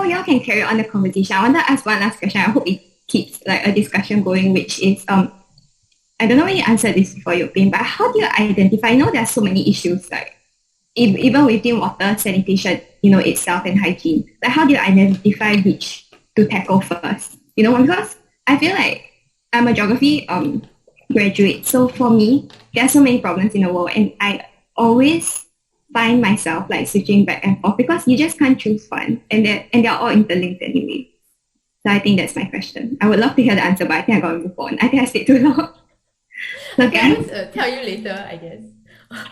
before y'all can carry on the conversation, I want to ask one last question. I hope it keeps like a discussion going, which is I don't know when you answered this before, Yoke Pean, but how do you identify? I know there are so many issues, like even within water, sanitation, itself and hygiene. Like how do you identify which to tackle first? Because I feel like I'm a geography graduate, so for me, there are so many problems in the world, and I always find myself like switching back and forth because you just can't choose one, and they're all interlinked anyway. So I think that's my question. I would love to hear the answer, but I think I got to move on. I think I stayed too long. Okay, I'll just tell you later, I guess.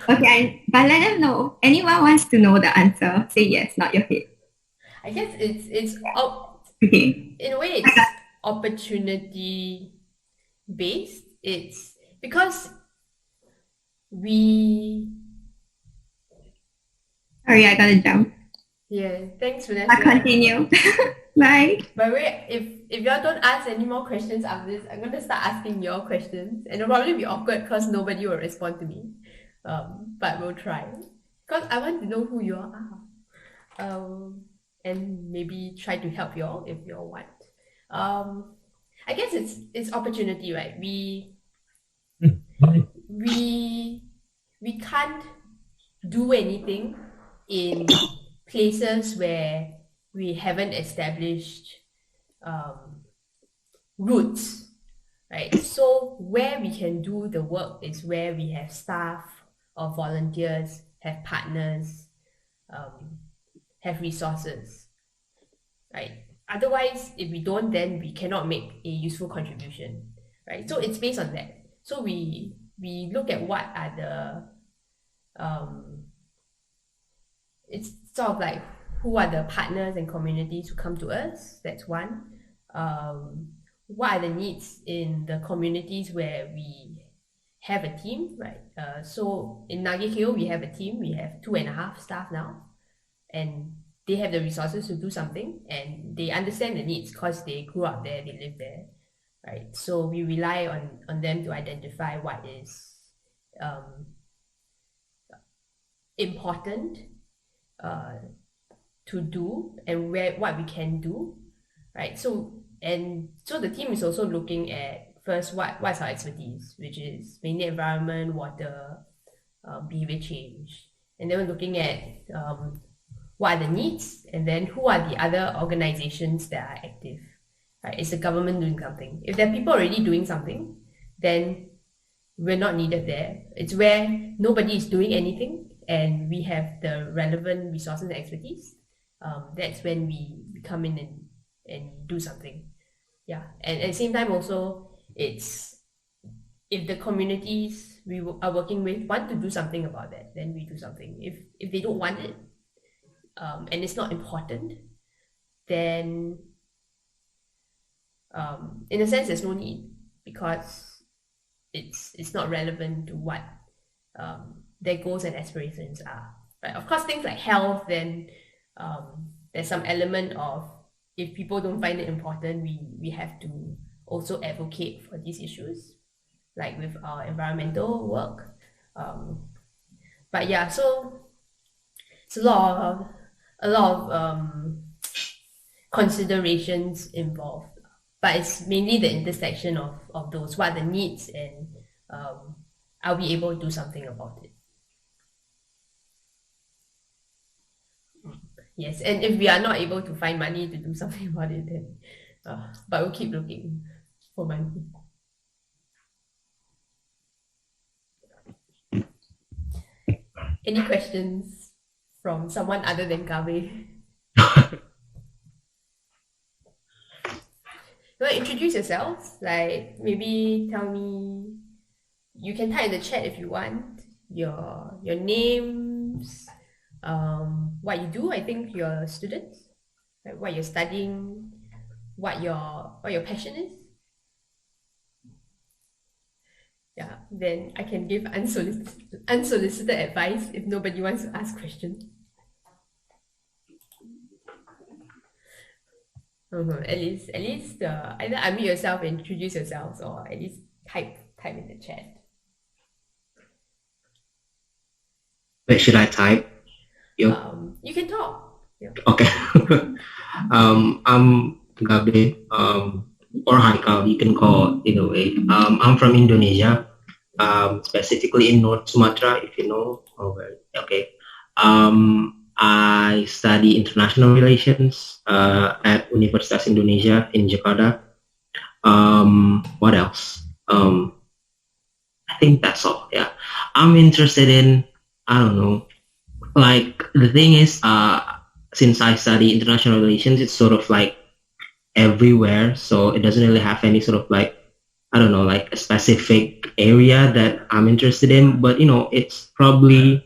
Okay, but let them know. Anyone wants to know the answer, say yes, not your head. I guess it's Okay. in a way it's opportunity based. It's because Sorry, I gotta jump. Yeah, thanks Vanessa. I'll continue. Bye. By the way, if y'all don't ask any more questions after this, I'm gonna start asking your questions, and it'll probably be awkward because nobody will respond to me. But we'll try because I want to know who you all are. And maybe try to help y'all if y'all want. I guess it's opportunity, right? We can't do anything in places where we haven't established roots, right? So where we can do the work is where we have staff or volunteers, have partners, have resources, right? Otherwise, if we don't, then we cannot make a useful contribution, right? So it's based on that. So we look at what are the it's sort of like who are the partners and communities who come to us. That's one. What are the needs in the communities where we have a team, right? So in Nagekeo, we have a team. We have 2.5 staff now, and they have the resources to do something, and they understand the needs because they grew up there, they live there, right? So we rely on them to identify what is important to do and what we can do, right? So the team is also looking at first what's our expertise, which is mainly environment, water, behavior change, and then we're looking at what are the needs, and then who are the other organizations that are active, right? Is the government doing something? If there are people already doing something, then we're not needed there. It's where nobody is doing anything and we have the relevant resources and expertise. That's when we come in and do something. Yeah, and at the same time also, it's if the communities we are working with want to do something about that, then we do something. If they don't want it, and it's not important, then in a sense there's no need because it's not relevant to what their goals and aspirations are. Right? Of course, things like health, then there's some element of if people don't find it important, we have to also advocate for these issues, like with our environmental work. But yeah, so it's a lot of considerations involved, but it's mainly the intersection of those. What are the needs, and are we able to do something about it? Yes, and if we are not able to find money to do something about it, then but we'll keep looking for money. Any questions from someone other than Gabe? You want to introduce yourselves? Like maybe tell me. You can type in the chat if you want your names, what you do. I think you're students, like what you're studying, what your passion is. Yeah, then I can give unsolicited advice if nobody wants to ask questions. At least either unmute yourself and introduce yourselves, or at least type in the chat. Wait, should I type? You can talk. Yeah. Okay. I'm Gabe, or Haikal, you can call it either way. I'm from Indonesia, specifically in North Sumatra, if you know. Okay. I study international relations at Universitas Indonesia in Jakarta. What else? I think that's all. Yeah. I'm interested in, I don't know, like the thing is, since I study international relations, it's sort of like everywhere, so it doesn't really have any sort of like, I don't know, like a specific area that I'm interested in. But it's probably,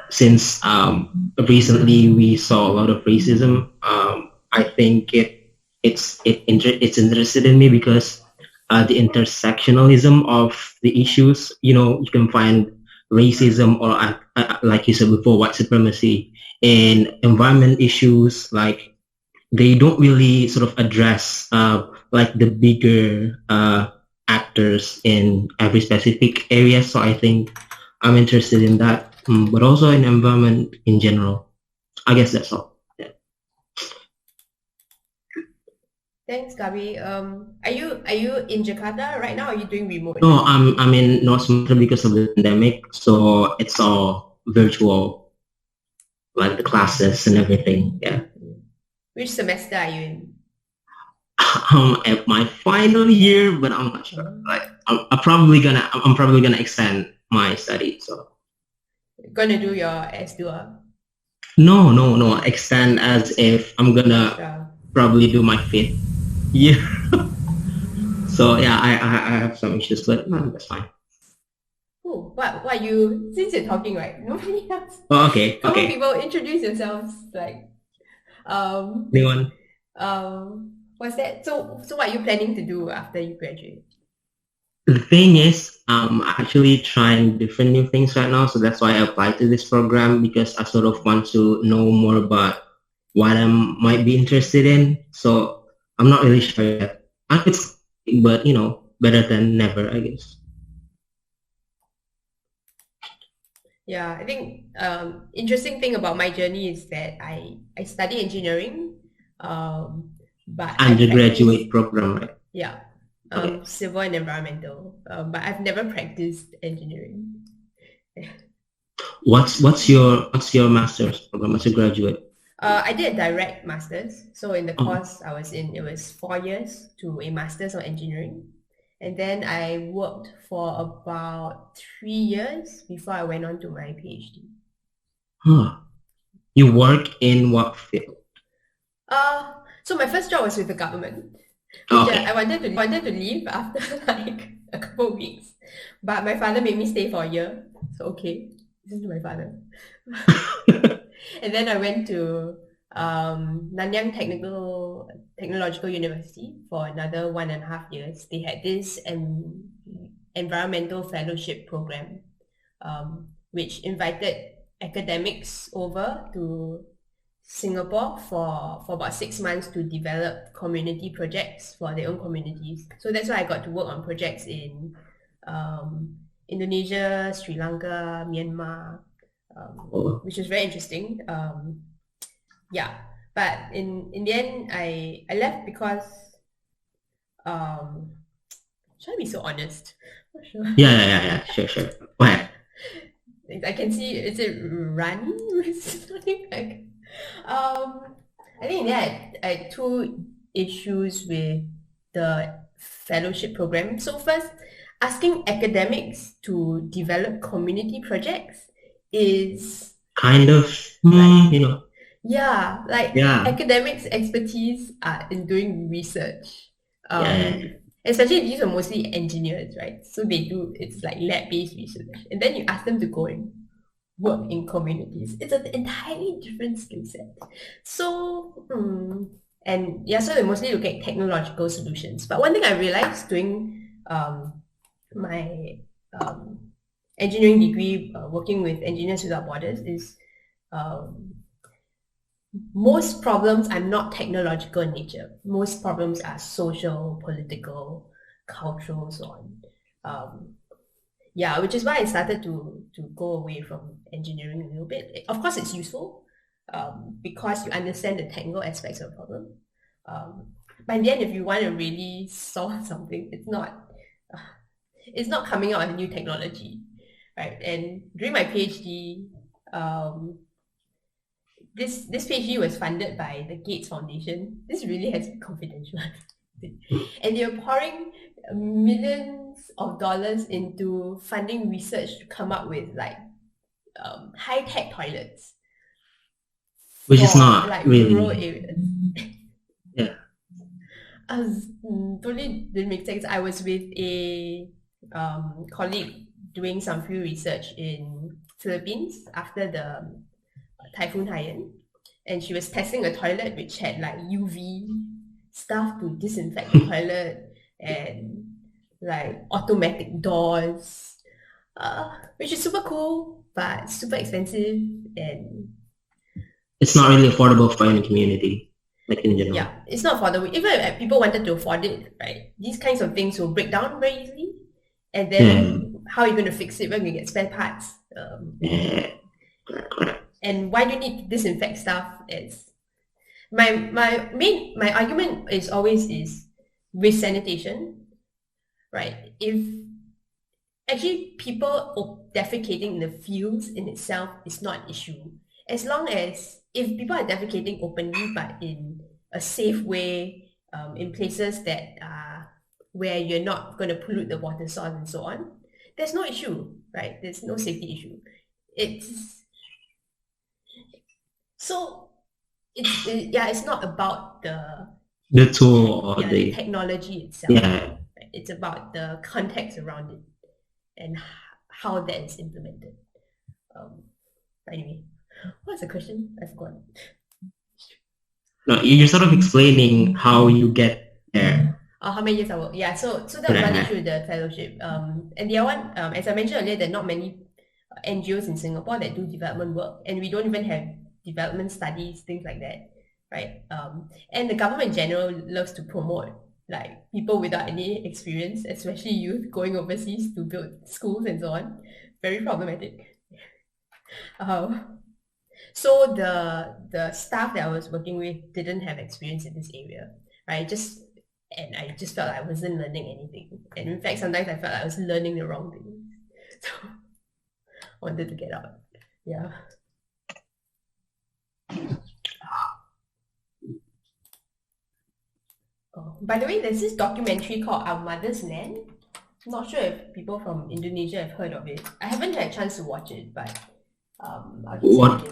since recently we saw a lot of racism. I think it's interested in me because the intersectionalism of the issues. You can find racism or like you said before, white supremacy in environment issues. Like they don't really sort of address like the bigger actors in every specific area. So I think I'm interested in that, but also in environment in general. I guess that's all. Yeah. Thanks, Gabi. Are you in Jakarta right now? Or are you doing remote? No, I'm in North Sumatra because of the pandemic, so it's all virtual, like the classes and everything. Yeah. Which semester are you in? I'm at my final year, but I'm not sure. Like I'm probably gonna extend my study. So Gonna do your S2? no, extend as if I'm gonna Sure. probably do my fifth year. So yeah, I have some issues, but that's fine. Cool. What you, since you're talking, right? Nobody else. Oh, okay. Come on, Okay. people, introduce yourselves. Like, Anyone? what's that? So what are you planning to do after you graduate? The thing is, I'm actually trying different new things right now, so that's why I applied to this program because I sort of want to know more about what I might be interested in. So I'm not really sure yet. It's, but better than never, I guess. Yeah, I think interesting thing about my journey is that I study engineering, but Undergraduate program, right? Yeah, Okay. civil and environmental, but I've never practiced engineering. What's your master's program as a graduate? I did a direct master's. So in the course I was in, it was 4 years to a master's of engineering. And then I worked for about 3 years before I went on to my PhD. Huh. You work in what field? So my first job was with the government. Okay. I wanted to leave after like a couple of weeks, but my father made me stay for a year. So okay, this is my father. And then I went to Nanyang Technological University for another 1.5 years. They had this environmental fellowship program, which invited academics over to Singapore for about 6 months to develop community projects for their own communities. So that's why I got to work on projects in Indonesia, Sri Lanka, Myanmar, which was very interesting. Yeah, but in the end, I left because should I be so honest? Not sure. Yeah. Sure. Go ahead. I can see, is it Rani? Something like. I think that I had two issues with the fellowship program. So first, asking academics to develop community projects is kind of, yeah, like academics' expertise are in doing research. Especially these are mostly engineers, right? So it's like lab-based research. And then you ask them to go and work in communities. It's an entirely different skill set. So, and yeah, so they mostly look at technological solutions. But one thing I realized doing my engineering degree, working with Engineers Without Borders, is most problems are not technological in nature. Most problems are social, political, cultural, so on. Yeah, which is why I started to go away from engineering a little bit. Of course, it's useful, because you understand the technical aspects of the problem. But in the end, if you want to really solve something, it's not coming out with new technology, right? And during my PhD, this PhD was funded by the Gates Foundation. This really has to be confidential. And they're pouring millions of dollars into funding research to come up with like high-tech toilets. Which is not like really rural areas. Yeah. Totally didn't make sense. I was with a colleague doing some field research in Philippines after the Typhoon Haiyan, and she was testing a toilet which had like UV stuff to disinfect the toilet and like automatic doors, which is super cool but super expensive, and it's not really affordable for any community, like in general. yeah, it's not affordable. Even if people wanted to afford it, right? These kinds of things will break down very easily, and then how are you going to fix it when you get spare parts? And why do you need to disinfect stuff? It's my argument is always with sanitation, right? If actually people defecating in the fields in itself is not an issue, as long as if people are defecating openly but in a safe way, in places that are where you're not going to pollute the water source and so on, there's no issue, right? There's no safety issue. It's not about the tool or the technology itself. Yeah. It's about the context around it and how that is implemented. Anyway, what's the question? I forgot. No, you're sort of explaining how you get there. How many years I work? Yeah, so that was one issue with the fellowship. And the other one, as I mentioned earlier, there are not many NGOs in Singapore that do development work, and we don't even have development studies, things like that, right? And the government in general loves to promote like people without any experience, especially youth going overseas to build schools and so on. Very problematic. So the staff that I was working with didn't have experience in this area, right? And I just felt like I wasn't learning anything. And in fact, sometimes I felt like I was learning the wrong thing. So I wanted to get out. Yeah. Oh, by the way, there's this documentary called Our Mother's Land. I'm not sure if people from Indonesia have heard of it. I haven't had a chance to watch it, but I'll just What?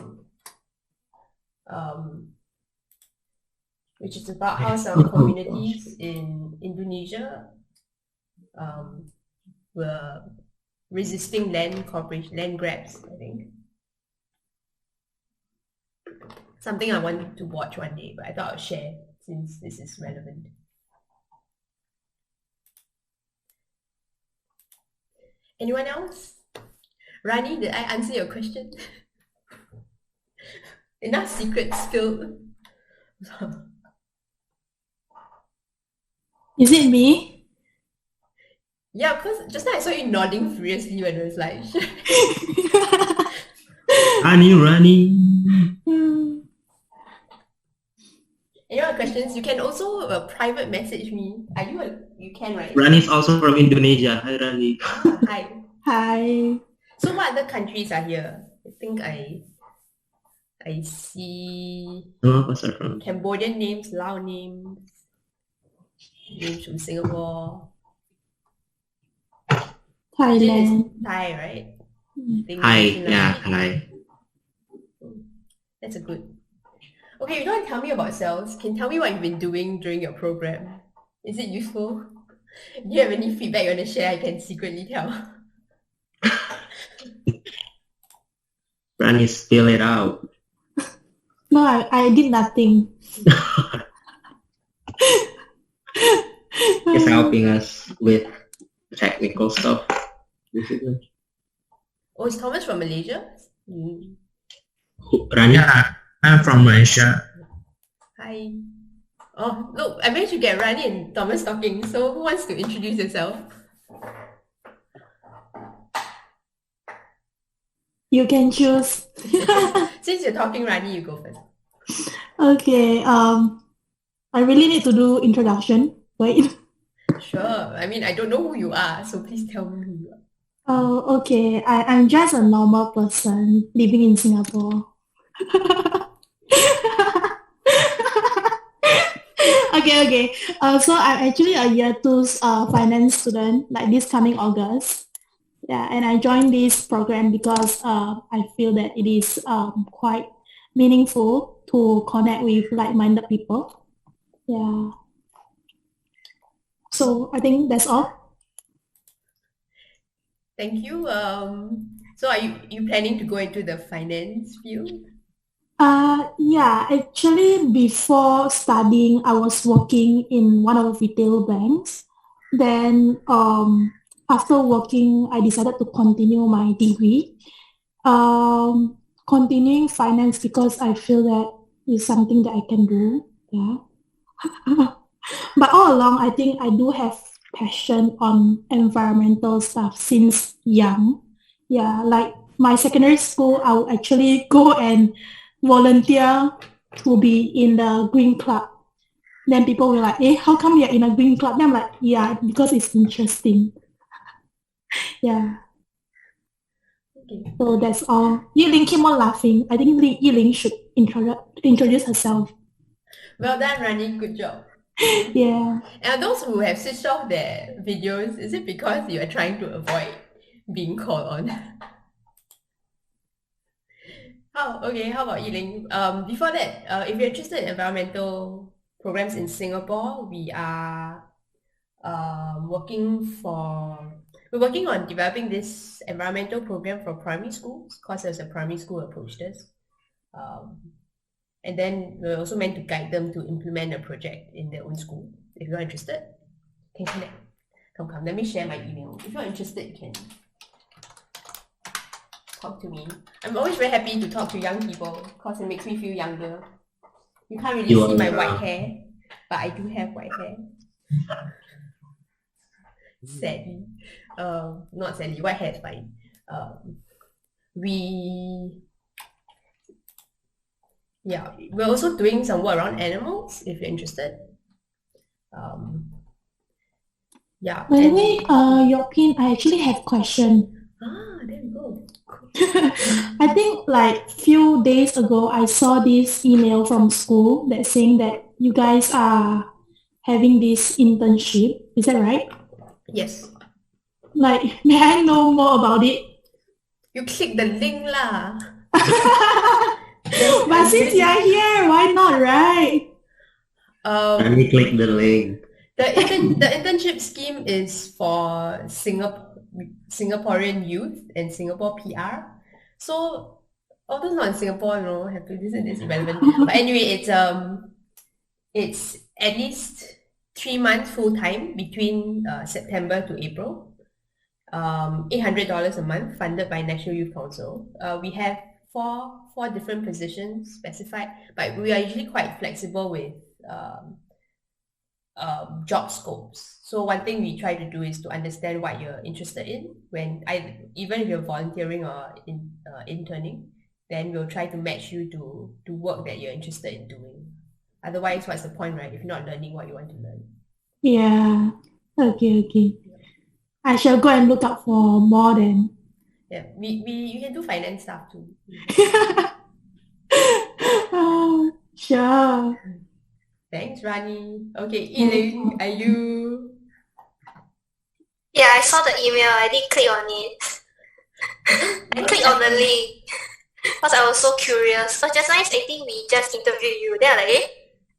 which is about how some communities in Indonesia were resisting land grabs, I think. Something I wanted to watch one day, but I thought I'll share since this is relevant. Anyone else? Rani, did I answer your question? Enough secrets spilled. Is it me? Yeah, because just now I saw you nodding furiously when it was like... Rani. Any other questions? You can also private message me. You can, right? Rani's also from Indonesia. Hi, Rani. Hi. Hi. So what other countries are here? I think I see Cambodian names, Lao names from Singapore. Thailand. Thai, right? Thai. That's a good. Okay, you don't tell me about yourselves. Can you tell me what you've been doing during your program? Is it useful? Do you have any feedback you want to share? I can secretly tell. Rani, spill it out. No, I did nothing. Just helping us with technical stuff. Oh, is Thomas from Malaysia? Rani? Yeah, I'm from Malaysia. Hi. Oh, look, I managed to get Rani and Thomas talking. So who wants to introduce yourself? You can choose. So Since you're talking, Rani, you go first. Okay. I really need to do introduction. Wait. Sure. I mean, I don't know who you are, so please tell me who you are. Oh, okay. I'm just a normal person living in Singapore. Okay. So I'm actually a year 2 finance student, like this coming August. Yeah, and I joined this program because I feel that it is quite meaningful to connect with like-minded people. Yeah. So I think that's all. Thank you. So are you planning to go into the finance field? Yeah, actually before studying, I was working in one of the retail banks. Then after working, I decided to continue my degree. Continuing finance because I feel that is something that I can do. Yeah. But all along, I think I do have passion on environmental stuff since young. Yeah, like my secondary school, I would actually go and volunteer to be in the green club. Then people were like, "Hey, how come you're in a green club?" Then I'm like, "Yeah, because it's interesting." Yeah. Okay. So that's all. Yiling keep on laughing. I think Yiling should introduce herself. Well done, Rani. Good job. Yeah. And those who have switched off their videos, is it because you are trying to avoid being called on? Okay. How about Yiling? Before that, if you're interested in environmental programs in Singapore, we are we're working on developing this environmental program for primary schools because there's a primary school approached us. And then we're also meant to guide them to implement a project in their own school. If you're interested, you can connect. Come. Let me share my email. If you're interested, you can talk to me. I'm always very happy to talk to young people because it makes me feel younger. You can't really see my white hair, but I do have white hair. Sadly. Not sadly, white hair is fine. We're also doing some work around animals if you're interested. By the way, Yoke Pean, I actually have a question. There we go. I think like few days ago, I saw this email from school that's saying that you guys are having this internship. Is that right? Yes. Like, may I know more about it? You click the link lah. But since you're here, why not, right? Let me click the link. The internship scheme is for Singaporean youth and Singapore PR. So, although not in Singapore, have to listen this irrelevant. But anyway, it's at least 3 months full time between September to April. $800 a month, funded by National Youth Council. We have four different positions specified, but we are usually quite flexible with job scopes. So one thing we try to do is to understand what you're interested in. Even if you're volunteering or interning, then we'll try to match you to work that you're interested in doing. Otherwise, what's the point, right? If you're not learning what you want to learn. Yeah. Okay. I shall go and look up for more then. Yeah, you can do finance stuff too. Sure. Thanks, Rani. Okay, Yiling, are you? Yeah, I saw the email. I did click on it. I clicked on the link because I was so curious. So just nice, I think we just interviewed you. Then I like,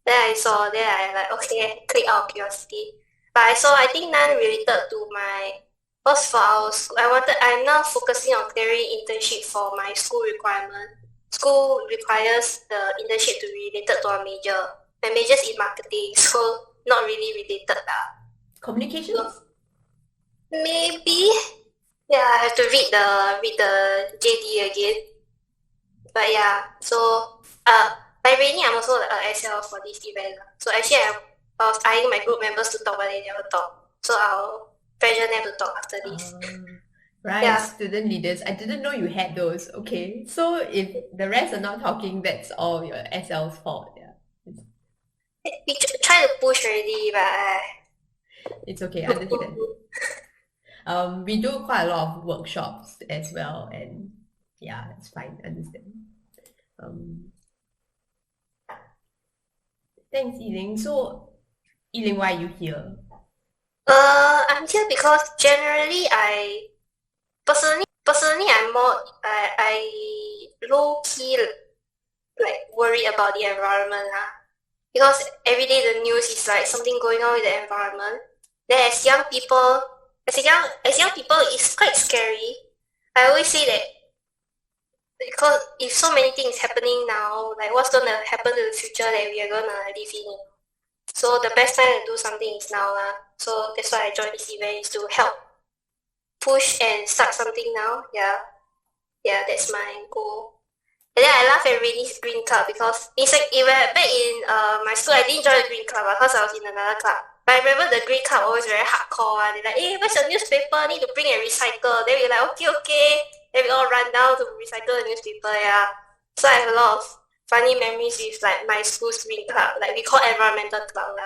then I saw. Then I like, okay, click out of curiosity. But I think none related to my. Because for our school, I'm now focusing on clearing internship for my school requirement. School requires the internship to be related to our major. My major is in marketing, so not really related. Communications? So, maybe. Yeah, I have to read the JD again. But yeah, so by Rainy, I'm also SL for this event. So actually, I was eyeing my group members to talk, but they never talk. So I'll pressure them to talk after this. Right, Yeah. student leaders. I didn't know you had those. Okay, so if the rest are not talking, that's all your SL's fault. Yeah, We try to push already, but it's okay. I understand. We do quite a lot of workshops as well, and yeah, it's fine. Understand. Thanks, Yiling. So, Yiling, why are you here? I'm here because generally personally I'm more I low key like worry about the environment because every day the news is like something going on with the environment. Then as young people it's quite scary. I always say that because if so many things happening now, like what's gonna happen to the future that we are gonna live in. So the best time to do something is now So that's why I joined this event, is to help push and start something now. Yeah, that's my goal. And then I laugh at Rainey's Green Club because it's like back in my school I didn't join the Green Club because I was in another club. But I remember the Green Club always very hardcore and they're like, hey, where's the newspaper? Need to bring and recycle. Then we're like, okay. Then we all run down to recycle the newspaper, So I have a lot of funny memories with like my school's Green Club. Like we call environmental club,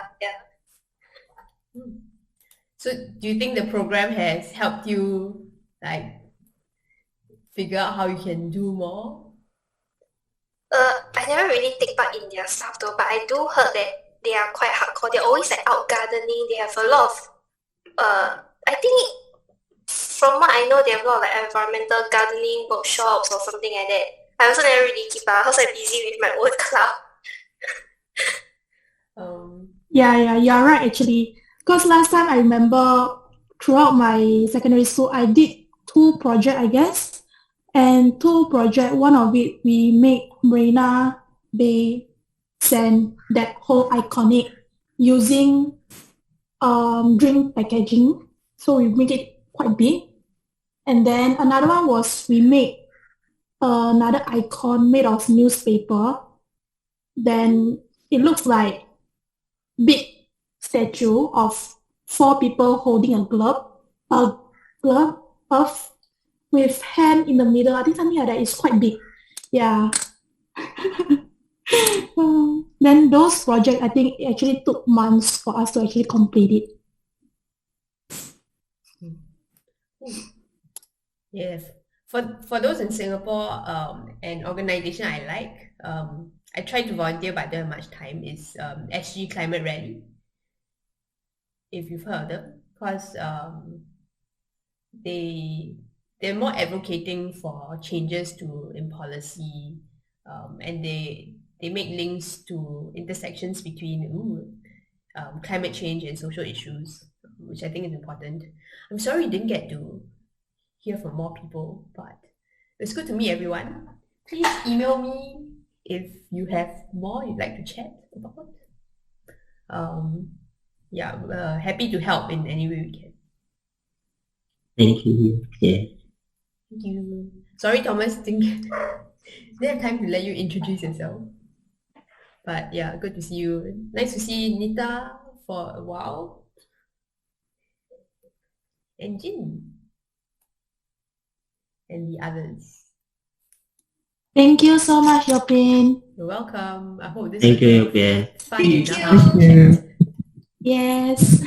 So do you think the program has helped you like figure out how you can do more? I never really take part in their stuff though, but I do heard that they are quite hardcore. They're always like out gardening. They have a lot of I think from what I know they have a lot of like environmental gardening workshops or something like that. I also never really keep up because I'm busy with my own club. Yeah, you're right actually. Because last time I remember throughout my secondary school, I did 2 projects, I guess. And 2 projects, one of it, we made Marina Bay Sand, that whole iconic, using drink packaging. So we make it quite big. And then another one was we made another icon made of newspaper. Then it looks like big statue of 4 people holding a glove of with hand in the middle. I think something like that is quite big. Yeah. Then those projects, I think it actually took months for us to actually complete it. Yes. For those in Singapore, an organization I like, I try to volunteer but don't have much time, is SG Climate Rally. If you've heard of them, because they're more advocating for changes in policy, and they make links to intersections between climate change and social issues, which I think is important. I'm sorry you didn't get to hear from more people, but it's good to meet everyone. Please email me if you have more you'd like to chat about. Happy to help in any way we can. Thank you. Yeah. Thank you. Sorry, Thomas, didn't have time to let you introduce yourself. But yeah, good to see you. Nice to see Nita for a while. And Jin. And the others. Thank you so much, Yoke Pean. You're welcome. I hope this Thank you, was Yoke Pean. fun enough. Thank you. Yes.